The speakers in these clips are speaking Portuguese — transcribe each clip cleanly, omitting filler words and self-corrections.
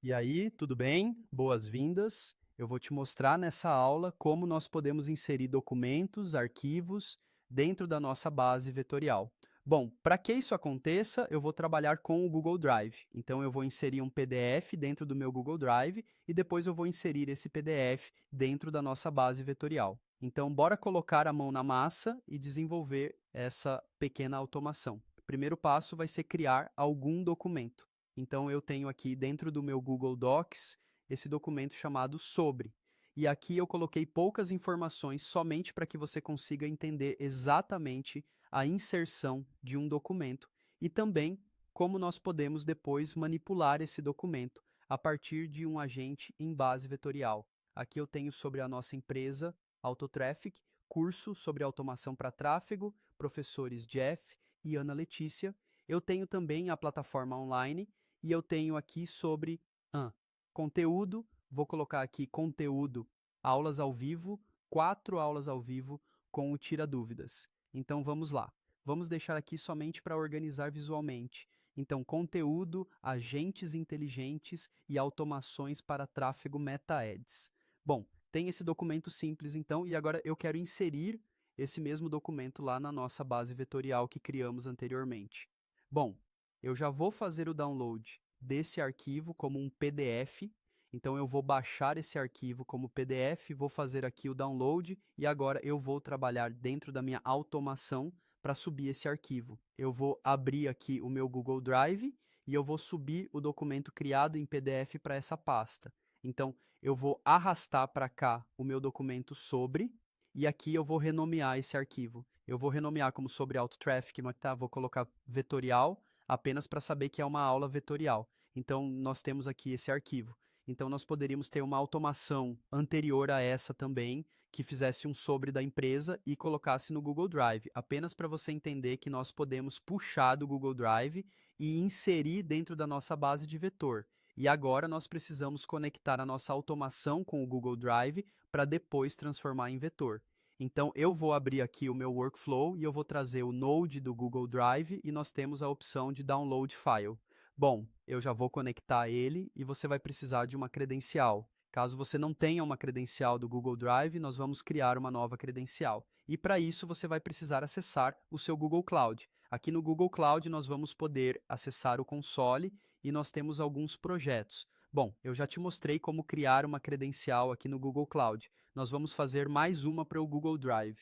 E aí, tudo bem? Boas-vindas. Eu vou te mostrar nessa aula como nós podemos inserir documentos, arquivos dentro da nossa base vetorial. Bom, para que isso aconteça, eu vou trabalhar com o Google Drive. Então, eu vou inserir um PDF dentro do meu Google Drive e depois eu vou inserir esse PDF dentro da nossa base vetorial. Então, bora colocar a mão na massa e desenvolver essa pequena automação. O primeiro passo vai ser criar algum documento. Então, eu tenho aqui dentro do meu Google Docs esse documento chamado sobre. E aqui eu coloquei poucas informações somente para que você consiga entender exatamente a inserção de um documento e também como nós podemos depois manipular esse documento a partir de um agente em base vetorial. Aqui eu tenho sobre a nossa empresa Autotraffic, curso sobre automação para tráfego, professores Jeff e Ana Letícia. Eu tenho também a plataforma online e eu tenho aqui sobre conteúdo, vou colocar aqui conteúdo, aulas ao vivo, 4 aulas ao vivo com o Tira Dúvidas. Então vamos lá. Vamos deixar aqui somente para organizar visualmente. Então, conteúdo, agentes inteligentes e automações para tráfego Meta-Ads. Bom, tem esse documento simples então, e agora eu quero inserir esse mesmo documento lá na nossa base vetorial que criamos anteriormente. Bom, eu já vou fazer o download desse arquivo como um PDF. Então eu vou baixar esse arquivo como PDF, vou fazer aqui o download e agora eu vou trabalhar dentro da minha automação para subir esse arquivo. Eu vou abrir aqui o meu Google Drive e eu vou subir o documento criado em PDF para essa pasta. Então eu vou arrastar para cá o meu documento sobre e aqui eu vou renomear esse arquivo. Eu vou renomear como sobre auto traffic, mas tá, vou colocar vetorial apenas para saber que é uma aula vetorial. Então, nós temos aqui esse arquivo. Então, nós poderíamos ter uma automação anterior a essa também, que fizesse um sobre da empresa e colocasse no Google Drive, apenas para você entender que nós podemos puxar do Google Drive e inserir dentro da nossa base de vetor. E agora nós precisamos conectar a nossa automação com o Google Drive para depois transformar em vetor. Então, eu vou abrir aqui o meu workflow e eu vou trazer o Node do Google Drive e nós temos a opção de Download File. Bom, eu já vou conectar ele e você vai precisar de uma credencial. Caso você não tenha uma credencial do Google Drive, nós vamos criar uma nova credencial. E para isso você vai precisar acessar o seu Google Cloud. Aqui no Google Cloud nós vamos poder acessar o console e nós temos alguns projetos. Bom, eu já te mostrei como criar uma credencial aqui no Google Cloud. Nós vamos fazer mais uma para o Google Drive.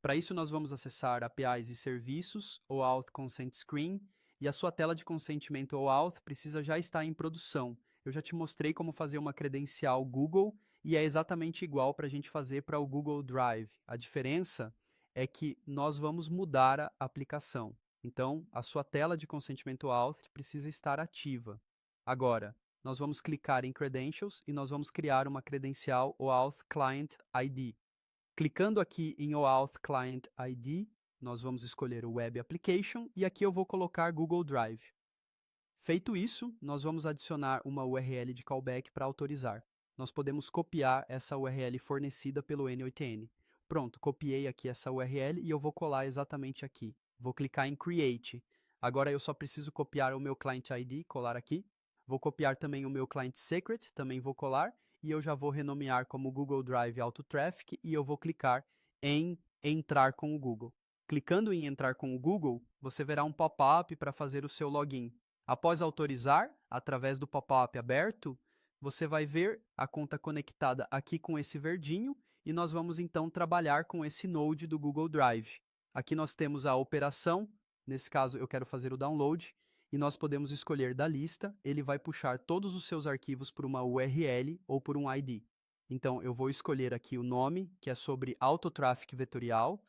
Para isso, nós vamos acessar APIs e serviços, ou Auth Consent Screen, e a sua tela de consentimento OAuth precisa já estar em produção. Eu já te mostrei como fazer uma credencial Google e é exatamente igual para a gente fazer para o Google Drive. A diferença é que nós vamos mudar a aplicação. Então, a sua tela de consentimento OAuth precisa estar ativa. Agora, nós vamos clicar em Credentials e nós vamos criar uma credencial OAuth Client ID. Clicando aqui em OAuth Client ID, nós vamos escolher o Web Application e aqui eu vou colocar Google Drive. Feito isso, nós vamos adicionar uma URL de callback para autorizar. Nós podemos copiar essa URL fornecida pelo N8N. Pronto, copiei aqui essa URL e eu vou colar exatamente aqui. Vou clicar em Create. Agora eu só preciso copiar o meu Client ID, colar aqui. Vou copiar também o meu Client Secret, também vou colar. E eu já vou renomear como Google Drive Auto Traffic e eu vou clicar em Entrar com o Google. Clicando em Entrar com o Google, você verá um pop-up para fazer o seu login. Após autorizar, através do pop-up aberto, você vai ver a conta conectada aqui com esse verdinho e nós vamos então trabalhar com esse Node do Google Drive. Aqui nós temos a operação, nesse caso eu quero fazer o download, e nós podemos escolher da lista, ele vai puxar todos os seus arquivos por uma URL ou por um ID. Então eu vou escolher aqui o nome, que é sobre autotraffic vetorial,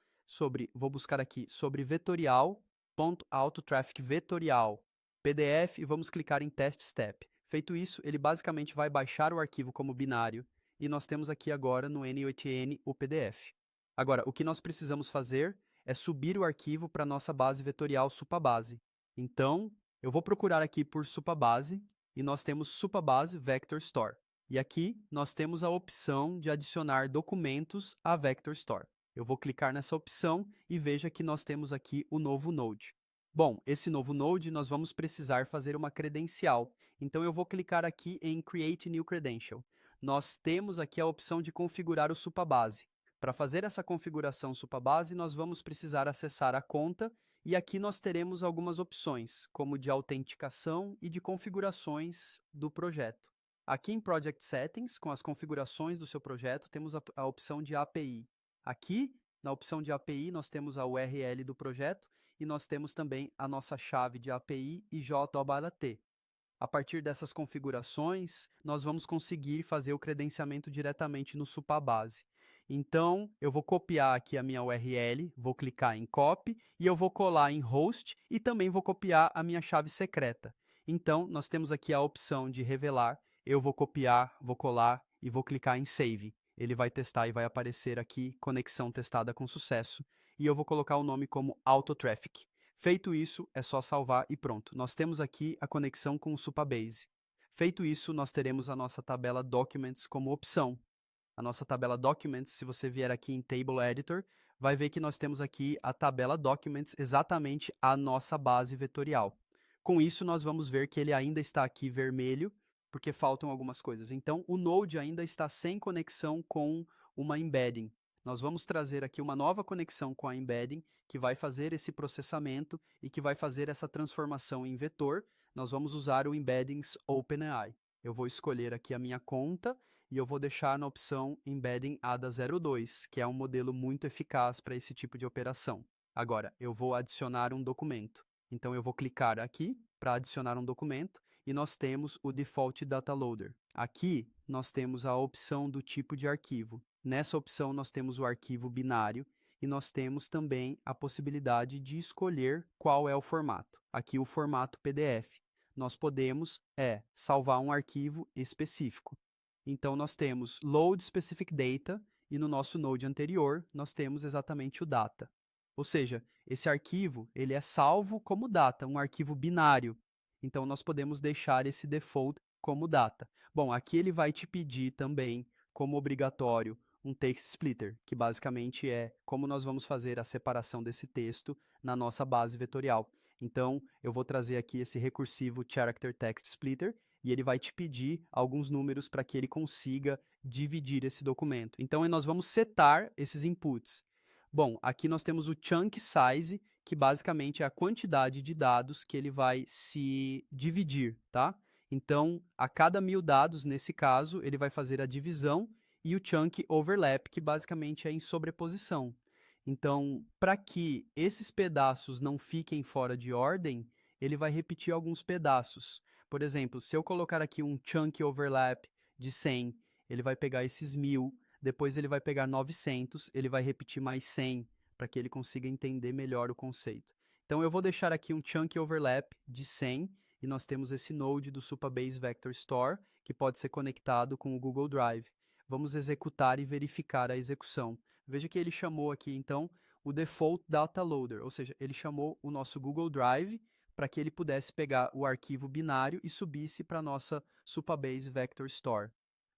vou buscar aqui sobre vetorial.autotraffic vetorial PDF e vamos clicar em Test Step. Feito isso, ele basicamente vai baixar o arquivo como binário e nós temos aqui agora no N8N o PDF. Agora, o que nós precisamos fazer é subir o arquivo para a nossa base vetorial supabase. Então, eu vou procurar aqui por supabase e nós temos supabase Vector Store. E aqui nós temos a opção de adicionar documentos à Vector Store. Eu vou clicar nessa opção e veja que nós temos aqui o novo Node. Bom, esse novo Node nós vamos precisar fazer uma credencial. Então eu vou clicar aqui em Create New Credential. Nós temos aqui a opção de configurar o Supabase. Para fazer essa configuração Supabase, nós vamos precisar acessar a conta e aqui nós teremos algumas opções, como de autenticação e de configurações do projeto. Aqui em Project Settings, com as configurações do seu projeto, temos a opção de API. Aqui, na opção de API, nós temos a URL do projeto e nós temos também a nossa chave de API e JOBALT. A partir dessas configurações, nós vamos conseguir fazer o credenciamento diretamente no Supabase. Então, eu vou copiar aqui a minha URL, vou clicar em Copy e eu vou colar em Host e também vou copiar a minha chave secreta. Então, nós temos aqui a opção de revelar, eu vou copiar, vou colar e vou clicar em Save. Ele vai testar e vai aparecer aqui, conexão testada com sucesso, e eu vou colocar o nome como AutoTraffic. Feito isso, é só salvar e pronto. Nós temos aqui a conexão com o Supabase. Feito isso, nós teremos a nossa tabela Documents como opção. A nossa tabela Documents, se você vier aqui em Table Editor, vai ver que nós temos aqui a tabela Documents, exatamente a nossa base vetorial. Com isso, nós vamos ver que ele ainda está aqui vermelho, porque faltam algumas coisas. Então, o Node ainda está sem conexão com uma embedding. Nós vamos trazer aqui uma nova conexão com a embedding, que vai fazer esse processamento e que vai fazer essa transformação em vetor. Nós vamos usar o Embeddings OpenAI. Eu vou escolher aqui a minha conta e eu vou deixar na opção Embedding ADA02, que é um modelo muito eficaz para esse tipo de operação. Agora, eu vou adicionar um documento. Então, eu vou clicar aqui para adicionar um documento e nós temos o Default Data Loader. Aqui, nós temos a opção do tipo de arquivo. Nessa opção, nós temos o arquivo binário e nós temos também a possibilidade de escolher qual é o formato. Aqui, o formato PDF. Nós podemos salvar um arquivo específico. Então, nós temos Load Specific Data e no nosso Node anterior, nós temos exatamente o Data. Ou seja, esse arquivo ele é salvo como Data, um arquivo binário. Então, nós podemos deixar esse default como Data. Bom, aqui ele vai te pedir também, como obrigatório, um text splitter, que basicamente é como nós vamos fazer a separação desse texto na nossa base vetorial. Então, eu vou trazer aqui esse recursivo character text splitter e ele vai te pedir alguns números para que ele consiga dividir esse documento. Então, nós vamos setar esses inputs. Bom, aqui nós temos o chunk size, que basicamente é a quantidade de dados que ele vai se dividir, tá? Então, a cada 1000 dados, nesse caso, ele vai fazer a divisão e o chunk overlap, que basicamente é em sobreposição. Então, para que esses pedaços não fiquem fora de ordem, ele vai repetir alguns pedaços. Por exemplo, se eu colocar aqui um chunk overlap de 100, ele vai pegar esses 1000, depois ele vai pegar 900, ele vai repetir mais 100, para que ele consiga entender melhor o conceito. Então, eu vou deixar aqui um chunk overlap de 100, e nós temos esse node do Supabase Vector Store, que pode ser conectado com o Google Drive. Vamos executar e verificar a execução. Veja que ele chamou aqui, então, o Default Data Loader, ou seja, ele chamou o nosso Google Drive para que ele pudesse pegar o arquivo binário e subisse para a nossa Supabase Vector Store.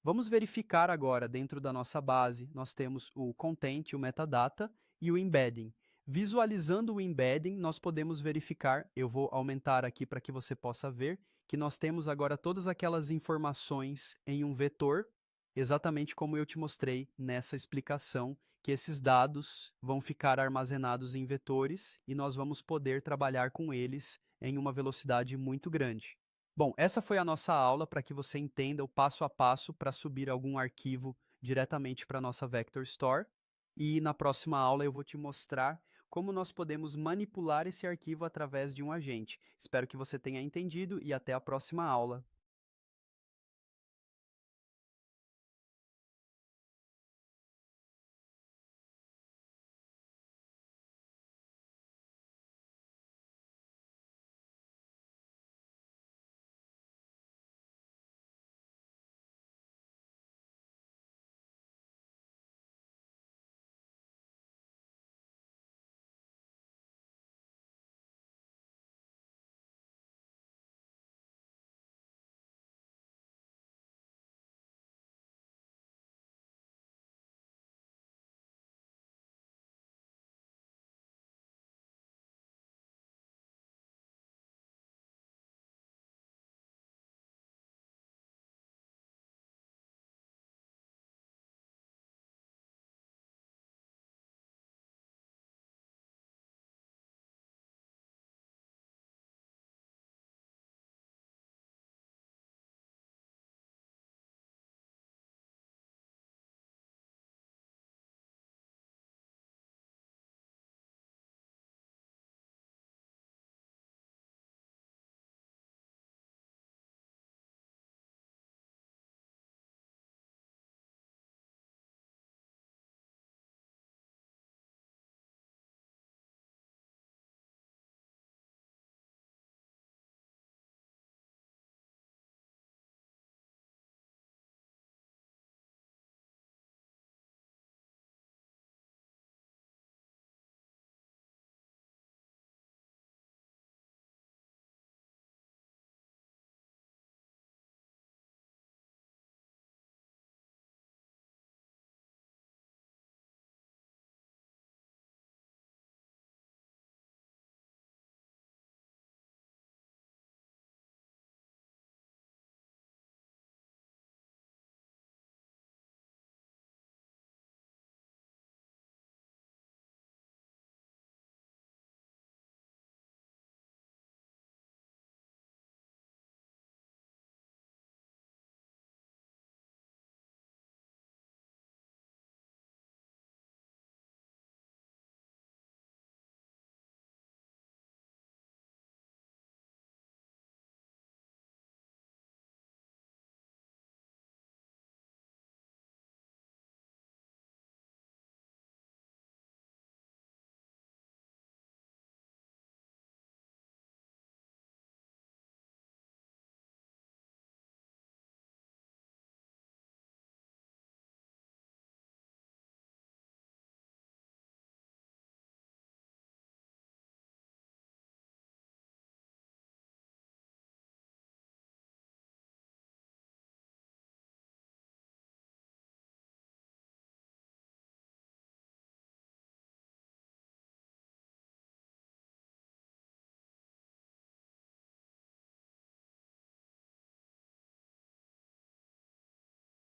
Vamos verificar agora, dentro da nossa base, nós temos o Content, o Metadata e o Embedding. Visualizando o Embedding, nós podemos verificar, eu vou aumentar aqui para que você possa ver, que nós temos agora todas aquelas informações em um vetor, exatamente como eu te mostrei nessa explicação, que esses dados vão ficar armazenados em vetores e nós vamos poder trabalhar com eles em uma velocidade muito grande. Bom, essa foi a nossa aula para que você entenda o passo a passo para subir algum arquivo diretamente para a nossa Vector Store. E na próxima aula eu vou te mostrar como nós podemos manipular esse arquivo através de um agente. Espero que você tenha entendido e até a próxima aula.